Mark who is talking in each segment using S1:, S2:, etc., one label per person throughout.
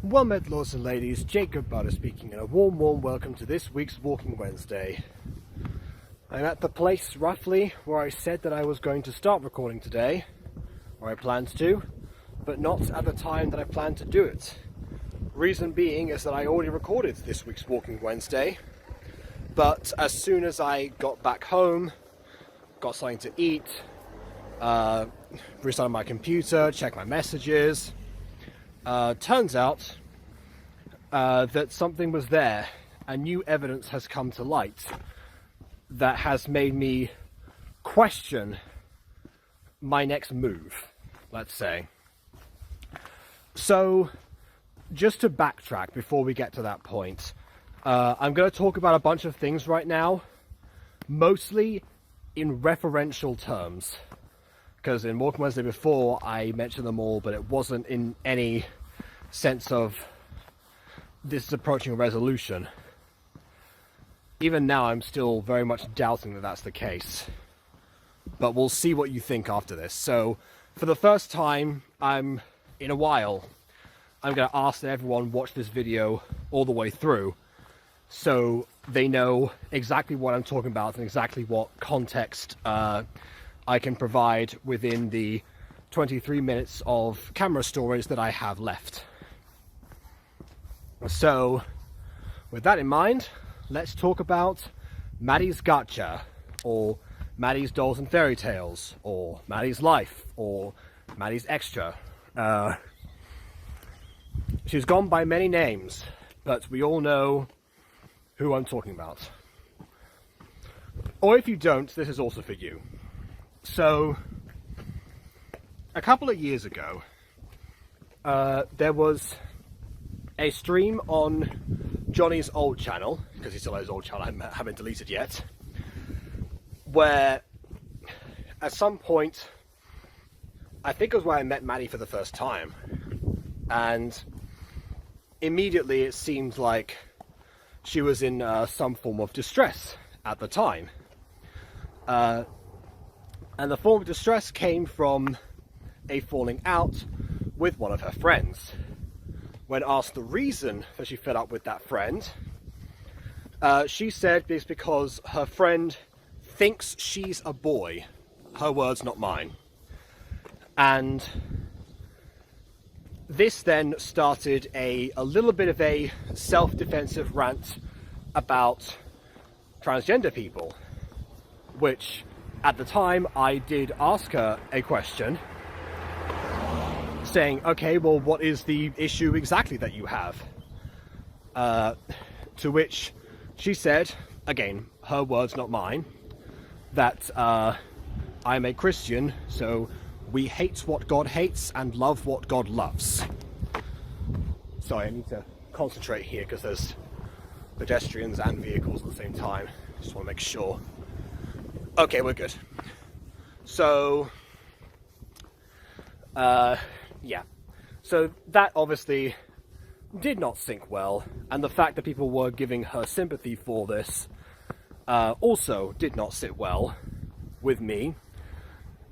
S1: Well met, lords and ladies, Jacob Butter speaking, and a warm welcome to this week's Walking Wednesday. I'm at the place roughly where I said that I was going to start recording today, or I planned to, but not at the time that I planned to do it. Reason being is that I already recorded this week's Walking Wednesday, but as soon as I got back home, got something to eat, restarted my computer, checked my messages, turns out that something was there, and new evidence has come to light that has made me question my next move, let's say. So, just to backtrack before we get to that point, I'm going to talk about a bunch of things right now, mostly in referential terms. Because in Walking Wednesday before, I mentioned them all, but it wasn't in any sense of this is approaching a resolution. Even now, I'm still very much doubting that that's the case. But we'll see what you think after this. So, for the first time in a while, I'm going to ask that everyone watch this video all the way through, so they know exactly what I'm talking about and exactly what context I can provide within the 23 minutes of camera storage that I have left. So, with that in mind, let's talk about Maddie's Gotcha, or Maddie's Dolls and Fairy Tales, or Maddie's Life, or Maddie's Extra. She's gone by many names, but we all know who I'm talking about. Or if you don't, this is also for you. So, a couple of years ago, there was a stream on Johnny's old channel, because he still has his old channel I haven't deleted yet, where at some point, I think it was where I met Maddie for the first time, and immediately it seemed like she was in some form of distress at the time. And the form of distress came from a falling out with one of her friends. When asked the reason that she fell out with that friend, she said it's because her friend thinks she's a boy. Her words, not mine. And this then started a little bit of a self-defensive rant about transgender people, which at the time I did ask her a question saying, okay, well, what is the issue exactly that you have? To which she said, again, her words, not mine, that I'm a Christian, so we hate what God hates and love what God loves. Sorry, I need to concentrate here because there's pedestrians and vehicles at the same time. Just want to make sure. Okay, we're good. So, yeah. So that obviously did not sink well, and the fact that people were giving her sympathy for this also did not sit well with me.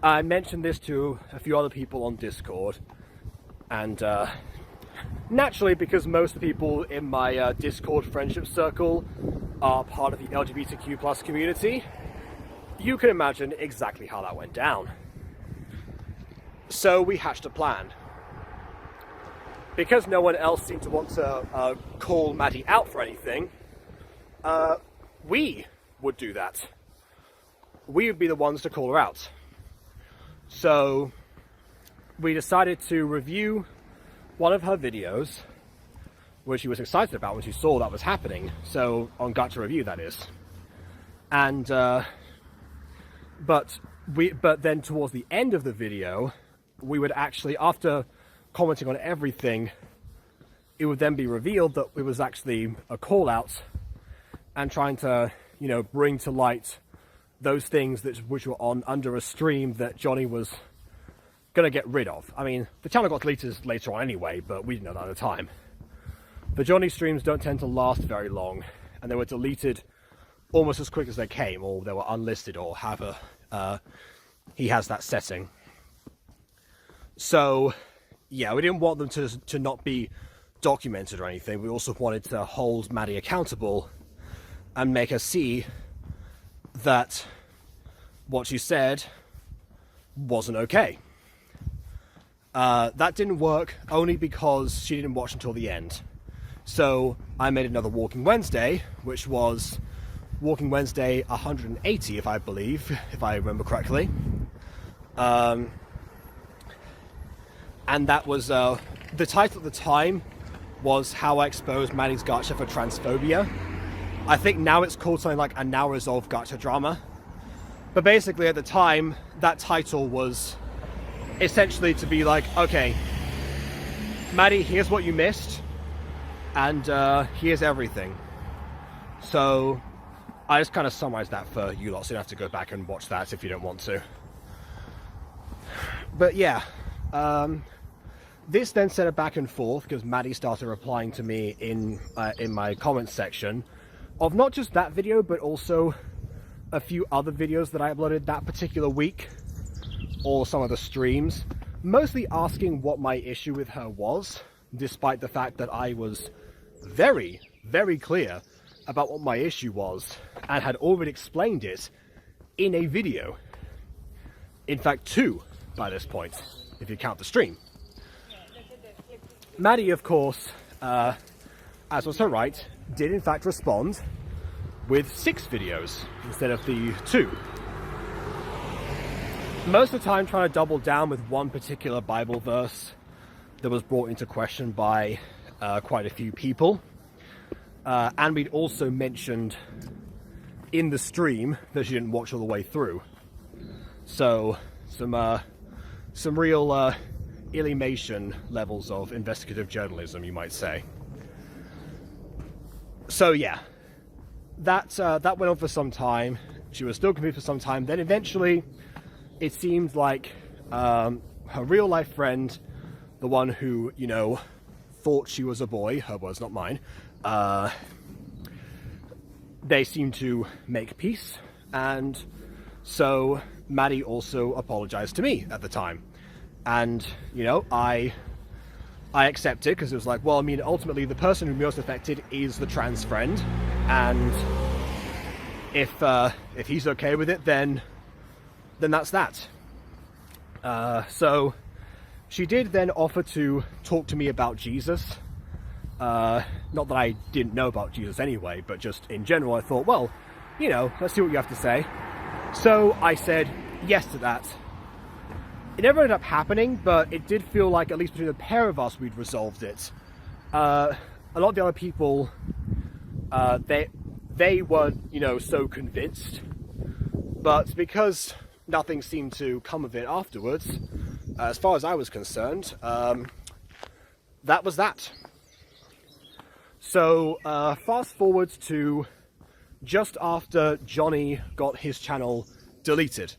S1: I mentioned this to a few other people on Discord, and naturally, because most of the people in my Discord friendship circle are part of the LGBTQ+ community, you can imagine exactly how that went down. So we hatched a plan. Because no one else seemed to want to call Maddie out for anything, we would do that. We would be the ones to call her out. So we decided to review one of her videos, which she was excited about when she saw that was happening. So on Gotcha Review, that is. And but then towards the end of the video, we would actually, after commenting on everything, it would then be revealed that it was actually a call out and trying to, bring to light those things which were on under a stream that Johnny was going to get rid of. I mean, the channel got deleted later on anyway, but we didn't know that at the time. The Johnny streams don't tend to last very long, and they were deleted almost as quick as they came, or they were unlisted, or however he has that setting. So, yeah, we didn't want them to not be documented or anything. We also wanted to hold Maddie accountable and make her see that what she said wasn't okay. That didn't work only because she didn't watch until the end. So I made another Walking Wednesday, which was Walking Wednesday 180, if I remember correctly. And that was, the title at the time was How I Exposed Maddie's Gacha for Transphobia. I think now it's called something like A Now Resolved Gacha Drama. But basically at the time, that title was essentially to be like, okay, Maddie, here's what you missed, and here's everything. So I just kind of summarized that for you lot, so you don't have to go back and watch that if you don't want to. But yeah, this then set a back and forth because Maddie started replying to me in my comments section of not just that video, but also a few other videos that I uploaded that particular week, or some of the streams, mostly asking what my issue with her was, despite the fact that I was very, very clear about what my issue was and had already explained it in a video. In fact, 2 by this point, if you count the stream. Maddie, of course, as was her right, did in fact respond with 6 videos instead of the 2. Most of the time trying to double down with one particular Bible verse that was brought into question by quite a few people. And we'd also mentioned in the stream that she didn't watch all the way through. So some real Illymation levels of investigative journalism, you might say. So yeah, that went on for some time. She was still confused for some time. Then eventually, it seemed like her real life friend, the one who, you know, thought she was a boy, her words, not mine, they seemed to make peace, and so Maddie also apologized to me at the time. And, you know, I accepted, because it was like, well, I mean, ultimately the person who most affected is the trans friend, and if he's okay with it, then that's that. So she did then offer to talk to me about Jesus. Not that I didn't know about Jesus anyway, but just in general I thought, well, you know, let's see what you have to say. So I said yes to that. It never ended up happening, but it did feel like, at least between the pair of us, we'd resolved it. A lot of the other people, they weren't, you know, so convinced. But because nothing seemed to come of it afterwards, as far as I was concerned, that was that. So, fast forward to just after Johnny got his channel deleted.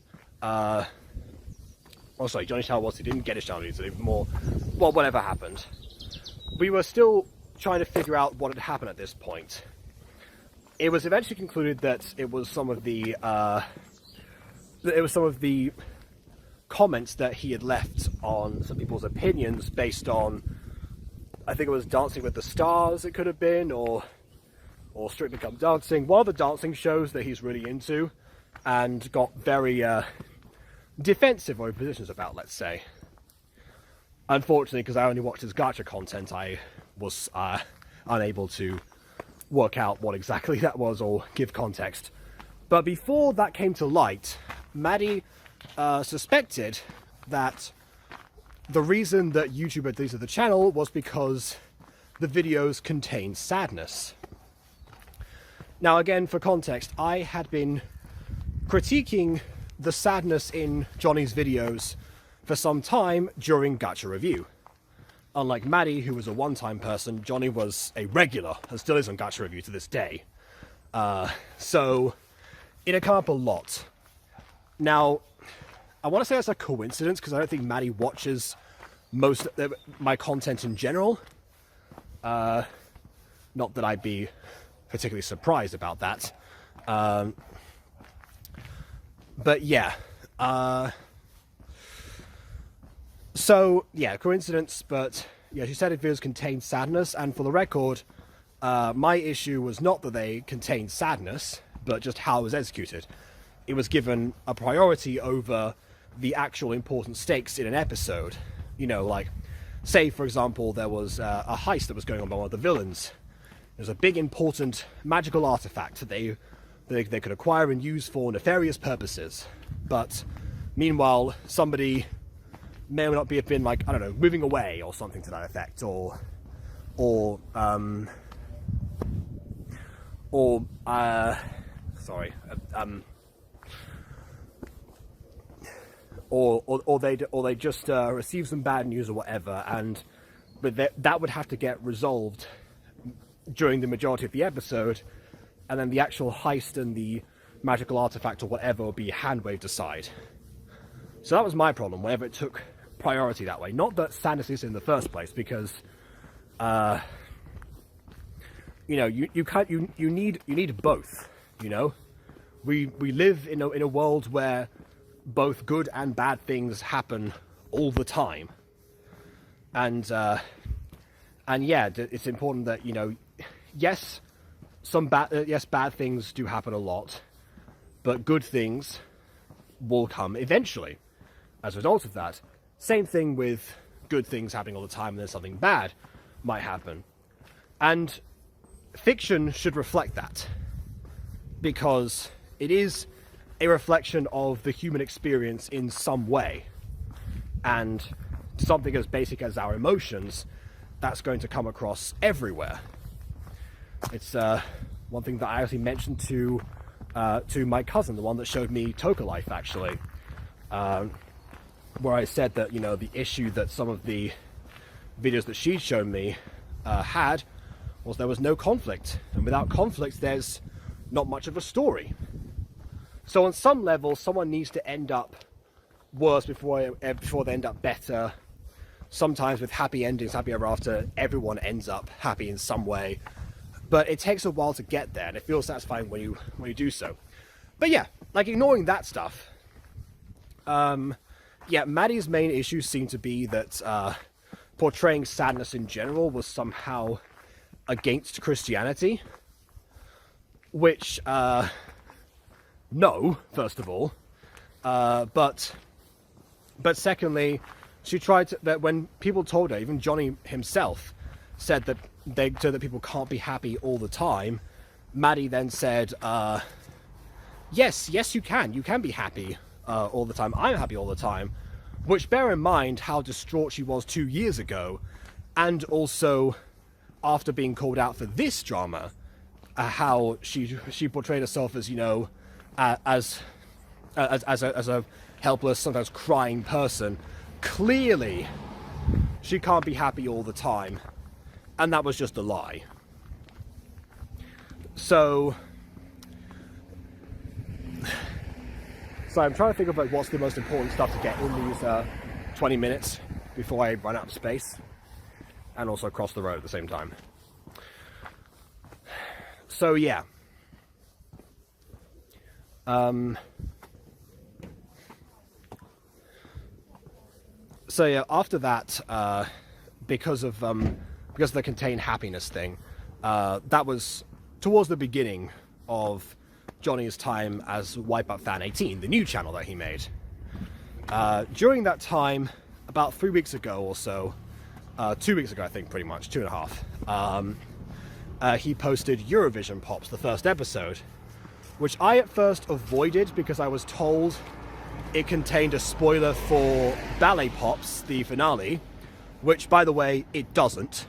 S1: Oh, sorry, Johnny's channel he didn't get his channel deleted, even more, well, whatever happened. We were still trying to figure out what had happened at this point. It was eventually concluded that it was some of the comments that he had left on some people's opinions based on, I think it was Dancing with the Stars, it could have been, or Strictly Come Dancing, one of the dancing shows that he's really into, and got very defensive of positions about, let's say. Unfortunately, because I only watched his gacha content, I was unable to work out what exactly that was or give context. But before that came to light, Maddie suspected that the reason that YouTube had deleted the channel was because the videos contained sadness. Now again, for context, I had been critiquing the sadness in Johnny's videos for some time during Gacha Review. Unlike Maddie, who was a one-time person, Johnny was a regular, and still is on Gacha Review to this day. So it had come up a lot. Now, I want to say that's a coincidence, because I don't think Maddie watches most of my content in general. Not that I'd be particularly surprised about that. But yeah. So, yeah, coincidence, but yeah, she said it videos contain sadness, and for the record, my issue was not that they contained sadness, but just how it was executed. It was given a priority over the actual important stakes in an episode. You know, like, say, for example, there was a heist that was going on by one of the villains. There's a big, important magical artifact that they could acquire and use for nefarious purposes. But meanwhile, somebody may or may not have been, like, I don't know, moving away or something to that effect, or they just receive some bad news or whatever, but that would have to get resolved during the majority of the episode, and then the actual heist and the magical artifact or whatever would be hand-waved aside. So that was my problem whenever it took priority that way. Not that sadness is in the first place, because you know, you need both. You know, we live in a world where both good and bad things happen all the time, and yeah, it's important that, you know, yes, bad things do happen a lot, but good things will come eventually as a result of that. Same thing with good things happening all the time, and then something bad might happen. And fiction should reflect that, because it is a reflection of the human experience in some way. And something as basic as our emotions, that's going to come across everywhere. It's one thing that I actually mentioned to my cousin, the one that showed me Toka Life, actually, where I said that, you know, the issue that some of the videos that she'd shown me had was there was no conflict, and without conflict there's not much of a story. So on some level, someone needs to end up worse before they end up better. Sometimes with happy endings, happy ever after, everyone ends up happy in some way, but it takes a while to get there, and it feels satisfying when you do so. But yeah, like, ignoring that stuff, yeah, Maddie's main issue seemed to be that portraying sadness in general was somehow against Christianity, which, no, first of all, but secondly, she tried to, that when people told her, even Johnny himself said that people can't be happy all the time, Maddie then said, yes, you can be happy all the time, I'm happy all the time, which, bear in mind how distraught she was 2 years ago, and also after being called out for this drama, how she portrayed herself as, you know, as a helpless, sometimes crying person. Clearly, she can't be happy all the time, and that was just a lie. So I'm trying to think of, like, what's the most important stuff to get in these 20 minutes before I run out of space, and also cross the road at the same time. So yeah. So yeah, after that, because of the contained happiness thing, that was towards the beginning of Johnny's time as Wipeout Fan 18, the new channel that he made. During that time, about 3 weeks ago or so, 2 weeks ago I think, pretty much, 2.5, he posted Eurovision Pops, the first episode, which I at first avoided because I was told it contained a spoiler for Ballet Pops, the finale, which, by the way, it doesn't.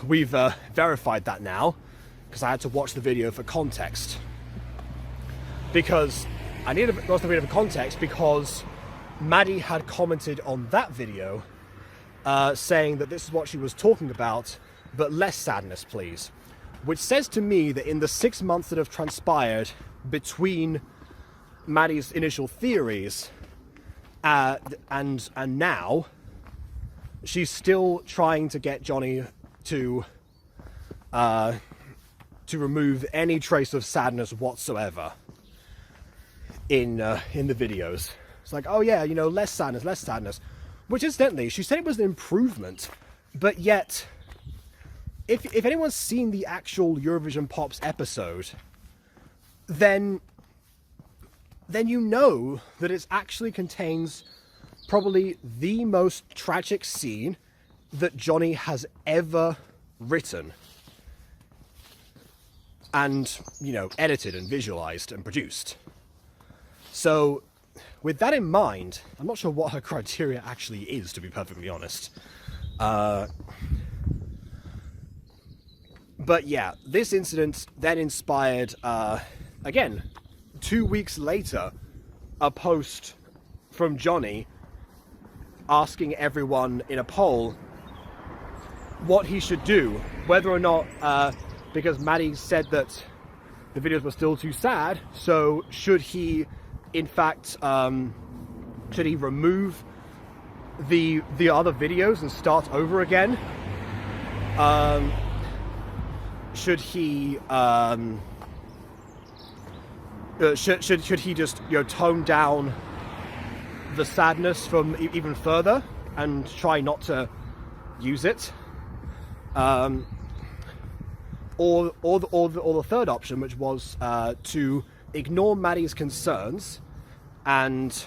S1: We've verified that now, because I had to watch the video for context. Because I needed to watch the video for context because Maddie had commented on that video saying that this is what she was talking about, but less sadness, please. Which says to me that in the 6 months that have transpired between Maddie's initial theories and now, she's still trying to get Johnny to remove any trace of sadness whatsoever in the videos. It's like, oh yeah, you know, less sadness, Which incidentally, she said it was an improvement, but yet, if anyone's seen the actual Eurovision Pops episode, then you know that it actually contains probably the most tragic scene that Johnny has ever written and, you know, edited and visualized and produced. So, with that in mind, I'm not sure what her criteria actually is, to be perfectly honest. But yeah, this incident then inspired, again, 2 weeks later, a post from Johnny asking everyone in a poll what he should do, whether or not, because Maddie said that the videos were still too sad, so should he, in fact, should he remove the other videos and start over again? Should he should he just, you know, tone down the sadness from even further and try not to use it? Or the third option, which was to ignore Maddie's concerns and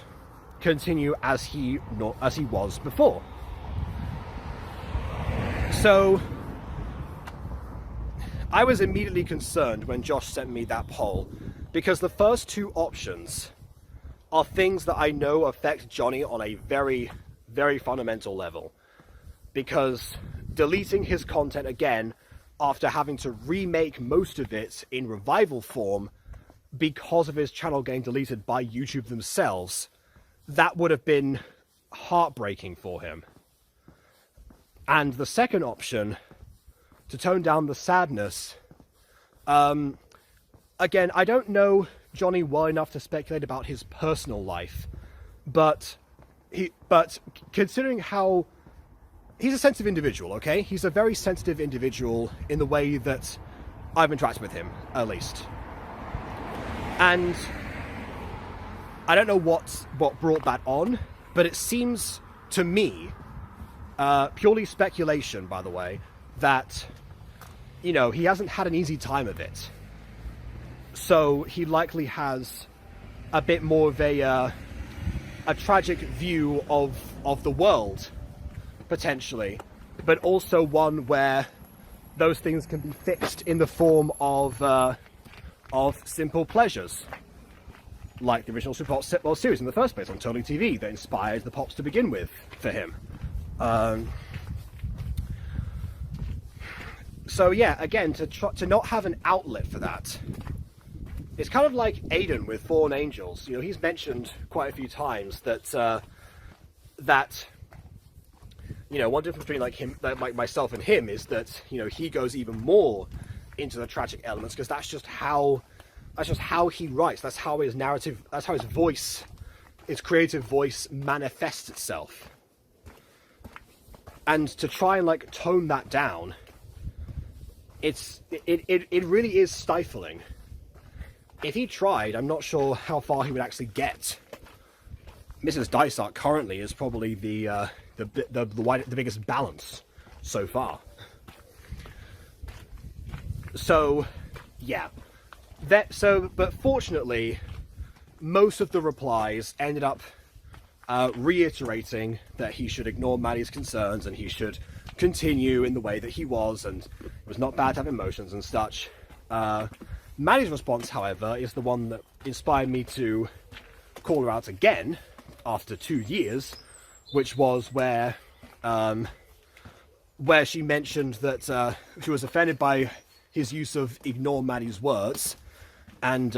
S1: continue as he was before. So I was immediately concerned when Josh sent me that poll, because the first two options are things that I know affect Johnny on a very, very fundamental level. Because deleting his content again after having to remake most of it in revival form because of his channel getting deleted by YouTube themselves, that would have been heartbreaking for him. And the second option, to tone down the sadness, again, I don't know Johnny well enough to speculate about his personal life, but considering how he's a sensitive individual, okay? He's a very sensitive individual in the way that I've interacted with him, at least. And I don't know what brought that on, but it seems to me, purely speculation, by the way, that, you know, he hasn't had an easy time of it. So he likely has a bit more of a tragic view of the world, potentially, but also one where those things can be fixed in the form of simple pleasures, like the original Super Pop series in the first place on Totally TV that inspired the Pops to begin with for him. So yeah, again, to not have an outlet for that, it's kind of like Aiden with Fallen Angels. You know, he's mentioned quite a few times that you know, one difference between like myself and him is that, you know, he goes even more into the tragic elements because that's just how he writes. That's how his narrative, that's how his voice, his creative voice manifests itself. And to try and like tone that down, it really is stifling. If he tried, I'm not sure how far he would actually get. Mrs. Dysart currently is probably the biggest balance so far. So, yeah. But fortunately, most of the replies ended up reiterating that he should ignore Maddie's concerns and he should continue in the way that he was, and it was not bad to have emotions and such. Maddie's response, however, is the one that inspired me to call her out again after 2 years, which was where she mentioned that she was offended by his use of ignore Maddie's words, and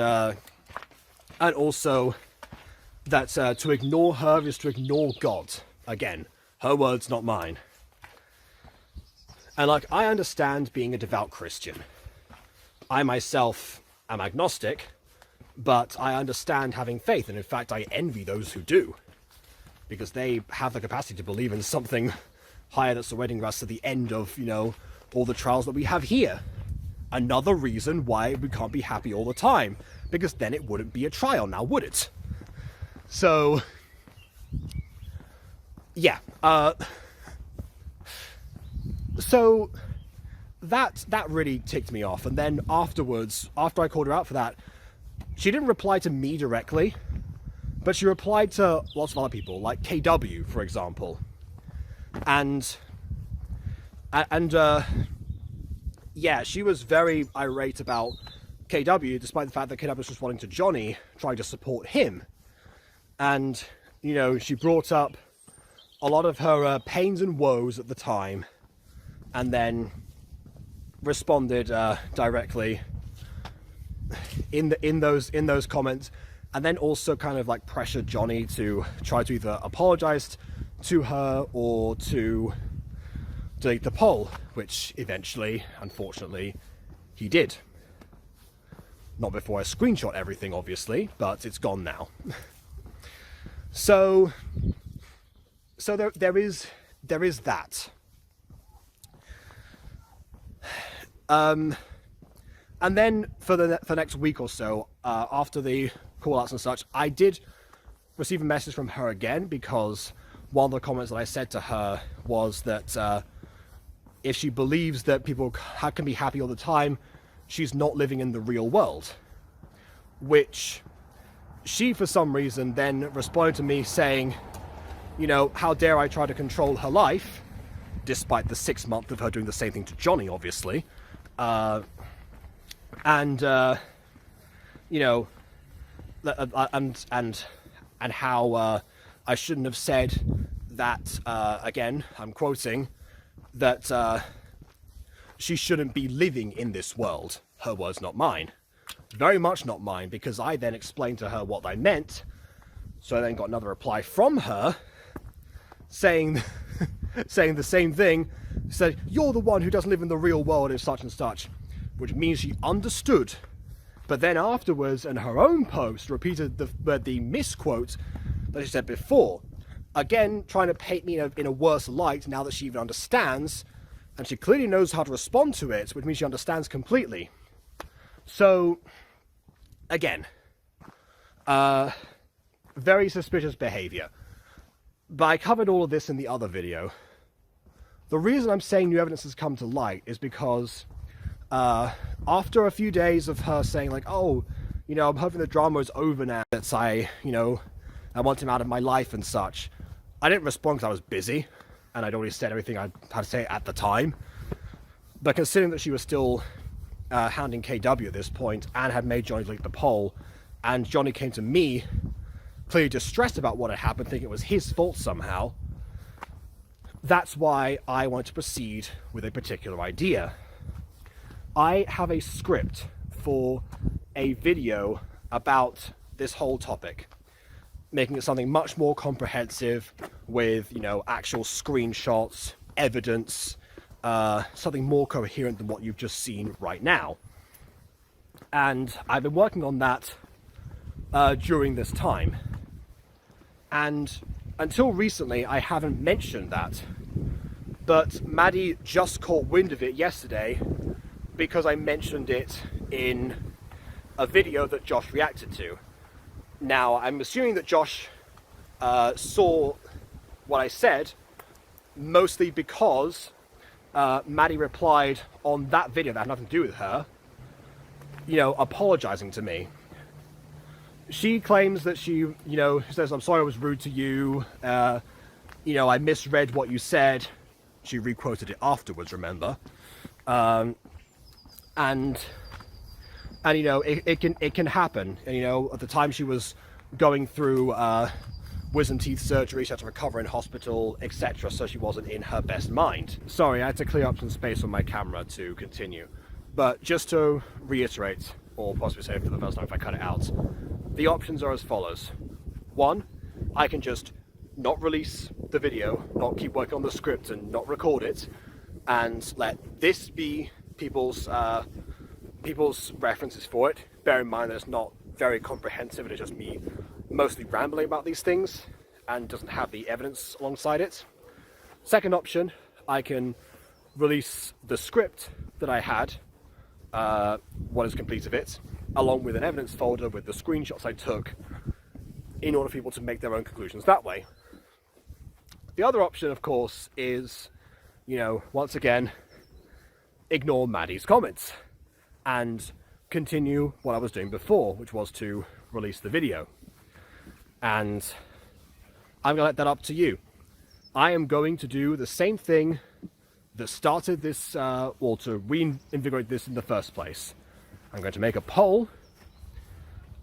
S1: also that to ignore her is to ignore God. Again, her words, not mine. And like, I understand being a devout Christian. I myself am agnostic, but I understand having faith, and in fact I envy those who do, because they have the capacity to believe in something higher that's awaiting us at the end of, you know, all the trials that we have here. Another reason why we can't be happy all the time, because then it wouldn't be a trial now, would it? So, yeah, so that really ticked me off. And then afterwards, after I called her out for that, she didn't reply to me directly, but she replied to lots of other people, like KW, for example. And yeah, she was very irate about KW, despite the fact that KW was responding to Johnny, trying to support him. And, you know, she brought up a lot of her pains and woes at the time, and then responded directly in those comments, and then also kind of like pressured Johnny to try to either apologize to her or to delete the poll, which eventually, unfortunately, he did. Not before I screenshot everything, obviously, but it's gone now. So there is that. And then for the next week or so, after the call-outs and such, I did receive a message from her again, because one of the comments that I said to her was that if she believes that people can be happy all the time, she's not living in the real world. Which she, for some reason, then responded to me saying, you know, how dare I try to control her life, despite the 6 months of her doing the same thing to Johnny, obviously. You know, and how I shouldn't have said that, again, I'm quoting, that she shouldn't be living in this world. Her words, not mine. Very much not mine, because I then explained to her what I meant. So I then got another reply from her saying saying the same thing. Said, you're the one who doesn't live in the real world and such, which means she understood. But then afterwards, in her own post, repeated the misquote that she said before, again trying to paint me in a worse light now that she even understands, and she clearly knows how to respond to it, which means she understands completely. So again, very suspicious behavior. But I covered all of this in the other video. The reason I'm saying new evidence has come to light is because after a few days of her saying like, oh, you know, I'm hoping the drama is over now, that I want him out of my life and such, I didn't respond because I was busy and I'd already said everything I had to say at the time. But considering that she was still hounding KW at this point and had made Johnny delete the poll, and Johnny came to me clearly distressed about what had happened, thinking it was his fault somehow, that's why I want to proceed with a particular idea. I have a script for a video about this whole topic, making it something much more comprehensive with, you know, actual screenshots, evidence, something more coherent than what you've just seen right now. And I've been working on that during this time. And until recently, I haven't mentioned that. But Maddie just caught wind of it yesterday because I mentioned it in a video that Josh reacted to. Now, I'm assuming that Josh saw what I said, mostly because Maddie replied on that video that had nothing to do with her, you know, apologizing to me. She claims that she, you know, says, I'm sorry I was rude to you, you know, I misread what you said. She requoted it afterwards, remember? And you know, it can happen. And, you know, at the time she was going through wisdom teeth surgery, she had to recover in hospital, etc. So she wasn't in her best mind. Sorry, I had to clear up some space on my camera to continue. But just to reiterate, or possibly say for the first time if I cut it out, the options are as follows. One, I can just not release the video, not keep working on the script and not record it, and let this be people's references for it. Bear in mind that it's not very comprehensive and it's just me mostly rambling about these things and doesn't have the evidence alongside it. Second option, I can release the script that I had, what is complete of it, along with an evidence folder with the screenshots I took, in order for people to make their own conclusions that way. The other option, of course, is, you know, once again, ignore Maddie's comments and continue what I was doing before, which was to release the video. And I'm gonna let that up to you. I am going to do the same thing that started this, or to reinvigorate this in the first place. I'm going to make a poll,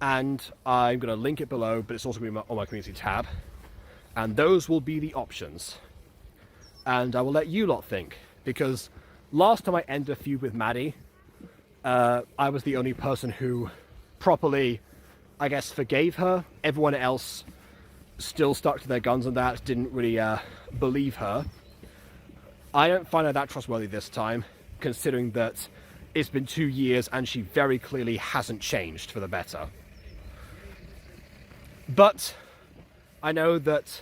S1: and I'm going to link it below, but it's also going to be on my community tab. And those will be the options. And I will let you lot think, because last time I ended a feud with Maddie, I was the only person who properly, I guess, forgave her. Everyone else still stuck to their guns on that, didn't really believe her. I don't find her that trustworthy this time, considering that it's been 2 years and she very clearly hasn't changed for the better. But I know that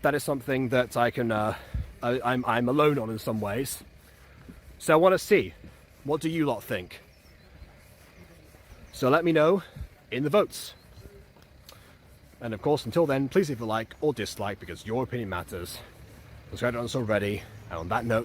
S1: that is something that I can, I'm alone on in some ways. So I want to see, what do you lot think? So let me know in the votes. And of course, until then, please leave a like or dislike, because your opinion matters. Subscribe to us already. And on that note,